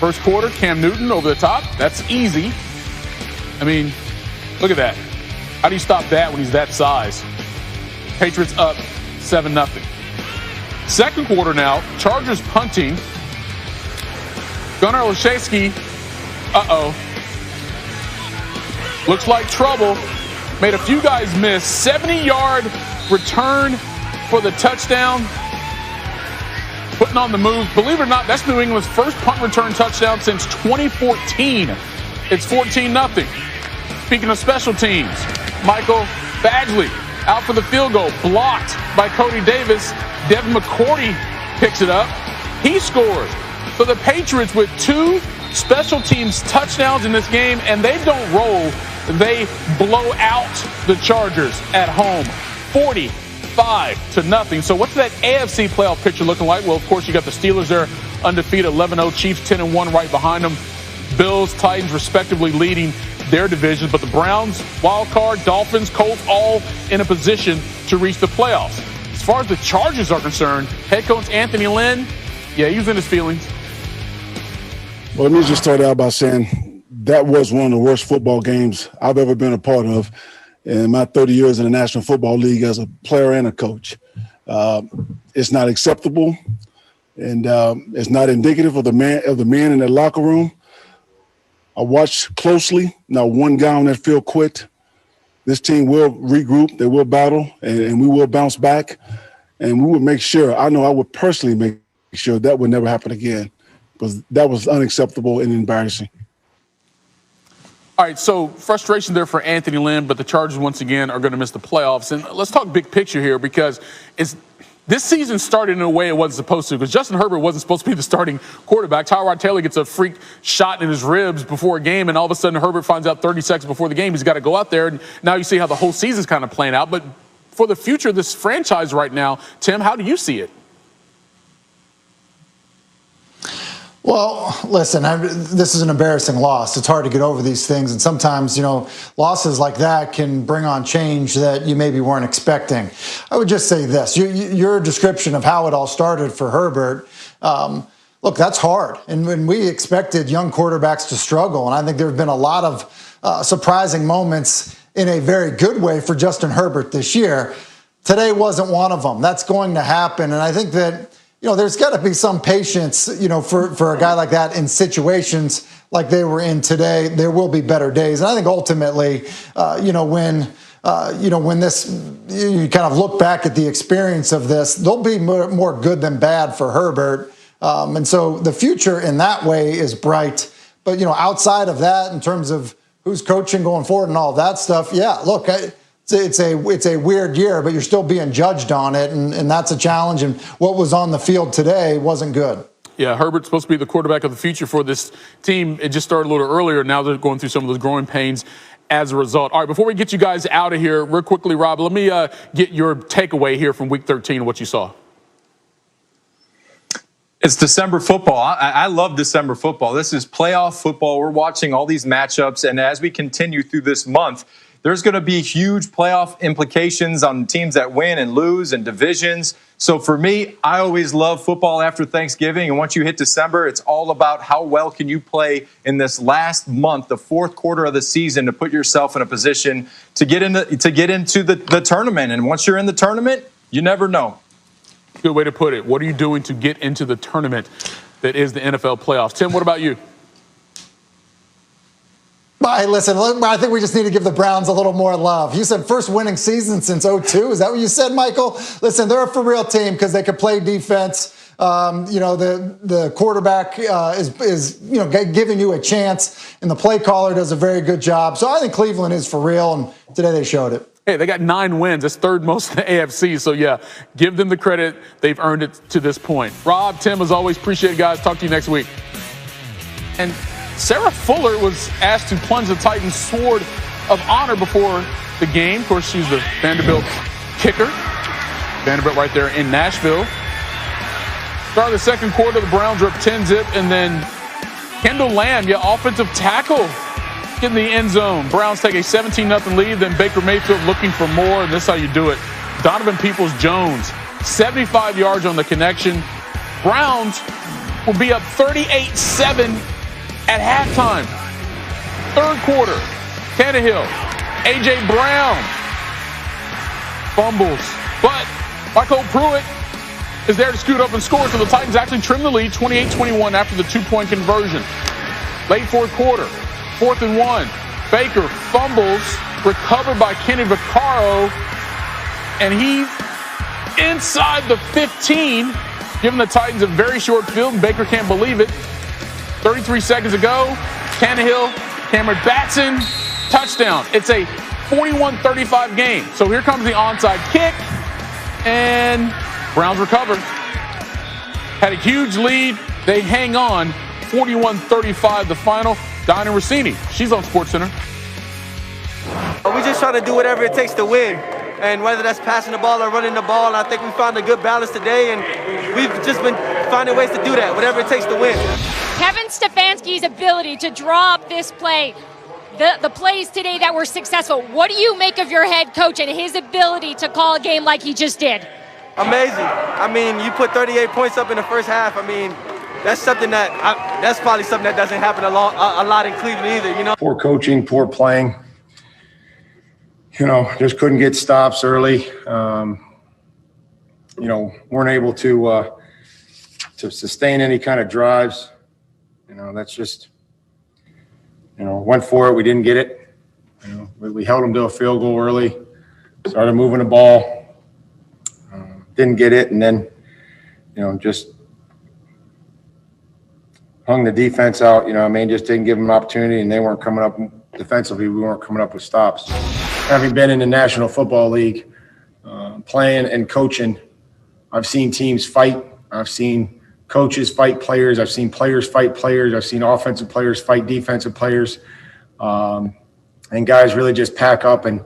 First quarter, Cam Newton over the top. That's easy. I mean, look at that. How do you stop that when he's that size? Patriots up 7-0. Second quarter now, Chargers punting. Gunnar Olszewski, looks like trouble. Made a few guys miss. 70-yard return for the touchdown. Putting on the move. Believe it or not, that's New England's first punt return touchdown since 2014. It's 14-0. Speaking of special teams, Michael Badgley out for the field goal. Blocked by Cody Davis. Devin McCourty picks it up. He scores. So the Patriots with 2 special teams touchdowns in this game, and they don't roll. They blow out the Chargers at home, 45-0. So what's that AFC playoff picture looking like? Well, of course, you got the Steelers there, undefeated, 11-0. Chiefs 10-1 right behind them. Bills, Titans, respectively, leading their divisions. But the Browns, wild card, Dolphins, Colts, all in a position to reach the playoffs. As far as the Chargers are concerned, head coach Anthony Lynn, he was in his feelings. Well, let me just start out by saying that was one of the worst football games I've ever been a part of in my 30 years in the National Football League as a player and a coach. It's not acceptable, and it's not indicative of the men in the locker room. I watched closely. Not one guy on that field quit. This team will regroup. They will battle, and we will bounce back. And we will make sure, I would personally make sure that would never happen again, because that was unacceptable and embarrassing. All right, so frustration there for Anthony Lynn, but the Chargers once again are going to miss the playoffs. And let's talk big picture here, because this season started in a way it wasn't supposed to, because Justin Herbert wasn't supposed to be the starting quarterback. Tyrod Taylor gets a freak shot in his ribs before a game, and all of a sudden Herbert finds out 30 seconds before the game he's got to go out there. And now you see how the whole season's kind of playing out. But for the future of this franchise right now, Tim, how do you see it? Well, listen, this is an embarrassing loss. It's hard to get over these things. And sometimes, losses like that can bring on change that you maybe weren't expecting. I would just say this. Your description of how it all started for Herbert, look, that's hard. And when we expected young quarterbacks to struggle, and I think there have been a lot of surprising moments in a very good way for Justin Herbert this year. Today wasn't one of them. That's going to happen. And I think that there's got to be some patience, for a guy like that in situations like they were in today. There will be better days. And I think ultimately, when this, you kind of look back at the experience of this, there'll be more good than bad for Herbert. And so the future in that way is bright. But, outside of that, in terms of who's coaching going forward and all that stuff, look, it's a weird year, but you're still being judged on it, and that's a challenge. And what was on the field today wasn't good. Yeah, Herbert's supposed to be the quarterback of the future for this team. It just started a little earlier. Now they're going through some of those growing pains as a result. All right, before we get you guys out of here, real quickly, Rob, let me get your takeaway here from Week 13 and what you saw. It's December football. I love December football. This is playoff football. We're watching all these matchups, and as we continue through this month, there's going to be huge playoff implications on teams that win and lose and divisions. So for me, I always love football after Thanksgiving. And once you hit December, it's all about how well can you play in this last month, the fourth quarter of the season, to put yourself in a position to get into the tournament. And once you're in the tournament, you never know. Good way to put it. What are you doing to get into the tournament that is the NFL playoffs? Tim, what about you? Hey, listen, I think we just need to give the Browns a little more love. You said first winning season since 2002. Is that what you said, Michael? Listen, they're a for-real team because they can play defense. The quarterback is giving you a chance, and the play caller does a very good job. So I think Cleveland is for real, and today they showed it. Hey, they got 9 wins. That's third most in the AFC. So, give them the credit. They've earned it to this point. Rob, Tim, as always, appreciate it, guys. Talk to you next week. And Sarah Fuller was asked to plunge the Titans' sword of honor before the game. Of course, she's the Vanderbilt kicker. Vanderbilt right there in Nashville. Start of the second quarter, the Browns are up 10-0, and then Kendall Lamb, offensive tackle, in the end zone. Browns take a 17-0 lead, then Baker Mayfield looking for more, and this is how you do it. Donovan Peoples-Jones, 75 yards on the connection. Browns will be up 38-7 at halftime. Third quarter, Tannehill, A.J. Brown fumbles, but Michael Pruitt is there to scoot up and score, so the Titans actually trim the lead 28-21 after the two-point conversion. Late fourth quarter, 4th and 1. Baker fumbles, recovered by Kenny Vaccaro, and he's inside the 15, giving the Titans a very short field. Baker can't believe it. 33 seconds ago, Tannehill, Cameron Batson, touchdown. It's a 41-35 game. So here comes the onside kick, and Browns recover. Had a huge lead. They hang on. 41-35 the final. Diana Rossini, she's on SportsCenter. We just try to do whatever it takes to win. And whether that's passing the ball or running the ball, and I think we found a good balance today, and we've just been finding ways to do that, whatever it takes to win. Kevin Stefanski's ability to draw up this play, the plays today that were successful, what do you make of your head coach and his ability to call a game like he just did? Amazing. I mean, you put 38 points up in the first half. I mean, that's something that's probably something that doesn't happen a lot in Cleveland either, you know? Poor coaching, poor playing. You know, just couldn't get stops early. You know, weren't able to sustain any kind of drives. You know, that's just, you know, went for it. We didn't get it. You know, we held them to a field goal early, started moving the ball, didn't get it, and then, you know, just hung the defense out. You know, I mean, just didn't give them an opportunity, and they weren't coming up defensively. We weren't coming up with stops. Having been in the National Football League, playing and coaching, I've seen teams fight. I've seen coaches fight players. I've seen players fight players. I've seen offensive players fight defensive players. And guys really just pack up and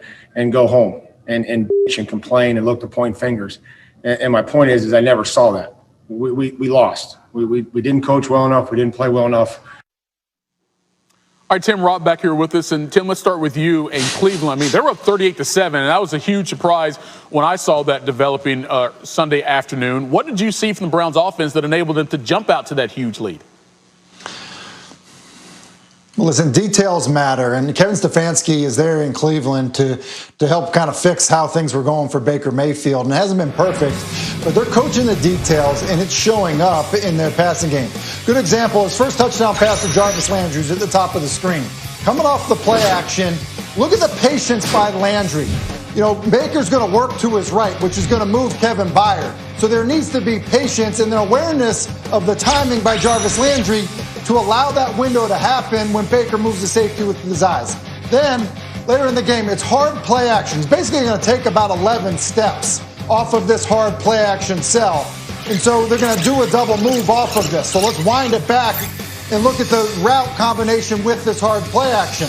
go home and bitch and complain and look to point fingers. And my point is I never saw that. We lost. We didn't coach well enough. We didn't play well enough. All right, Tim Robb back here with us. And Tim, let's start with you in Cleveland. I mean, they were up 38-7, and that was a huge surprise when I saw that developing Sunday afternoon. What did you see from the Browns offense that enabled them to jump out to that huge lead? Well, listen, details matter, and Kevin Stefanski is there in Cleveland to help kind of fix how things were going for Baker Mayfield. And it hasn't been perfect, but they're coaching the details, and it's showing up in their passing game. Good example, his first touchdown pass to Jarvis Landry, who's at the top of the screen. Coming off the play action, look at the patience by Landry. You know, Baker's going to work to his right, which is going to move Kevin Byard. So there needs to be patience and the awareness of the timing by Jarvis Landry to allow that window to happen when Baker moves the safety with his eyes. Then, later in the game, it's hard play action. He's basically going to take about 11 steps off of this hard play action cell. And so they're going to do a double move off of this. So let's wind it back and look at the route combination with this hard play action.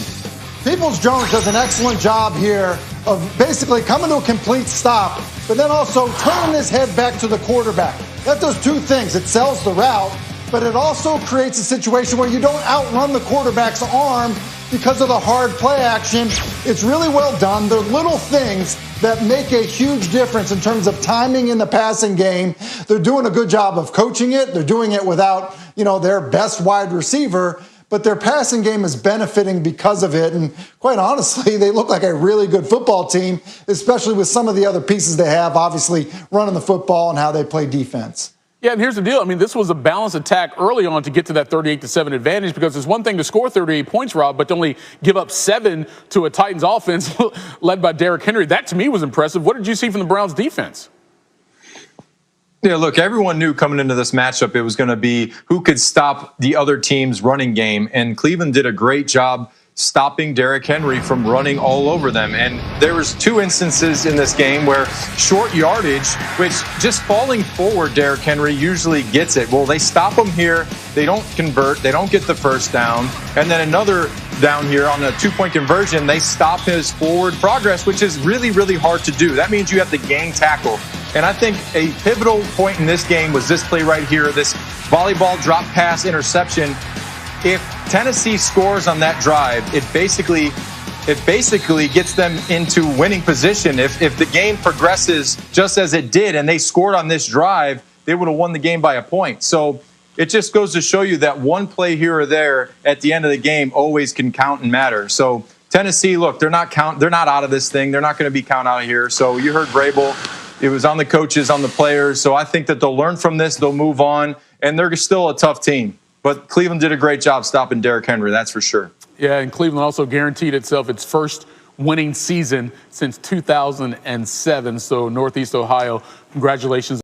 Peoples-Jones does an excellent job here of basically coming to a complete stop, but then also turning his head back to the quarterback. That does two things. It sells the route, but it also creates a situation where you don't outrun the quarterback's arm because of the hard play action. It's really well done. They're little things that make a huge difference in terms of timing in the passing game. They're doing a good job of coaching it. They're doing it without, you know, their best wide receiver, but their passing game is benefiting because of it. And quite honestly, they look like a really good football team, especially with some of the other pieces they have, obviously running the football and how they play defense. Yeah, and here's the deal. I mean, this was a balanced attack early on to get to that 38-7 advantage, because it's one thing to score 38 points, Rob, but to only give up 7 to a Titans offense led by Derrick Henry. That, to me, was impressive. What did you see from the Browns defense? Yeah, look, everyone knew coming into this matchup it was going to be who could stop the other team's running game, and Cleveland did a great job stopping Derrick Henry from running all over them. And there was 2 instances in this game where short yardage, which just falling forward, Derrick Henry usually gets it. Well, they stop him here. They don't convert. They don't get the first down. And then another down here on a 2-point conversion, they stop his forward progress, which is really, really hard to do. That means you have to gang tackle. And I think a pivotal point in this game was this play right here, this volleyball drop pass interception. If Tennessee scores on that drive, it basically gets them into winning position. If the game progresses just as it did and they scored on this drive, they would have won the game by a point. So it just goes to show you that one play here or there at the end of the game always can count and matter. So Tennessee, look, they're not out of this thing. They're not going to be counted out of here. So you heard Vrabel. It was on the coaches, on the players. So I think that they'll learn from this. They'll move on. And they're still a tough team. But Cleveland did a great job stopping Derrick Henry, that's for sure. Yeah, and Cleveland also guaranteed itself its first winning season since 2007. So Northeast Ohio, congratulations.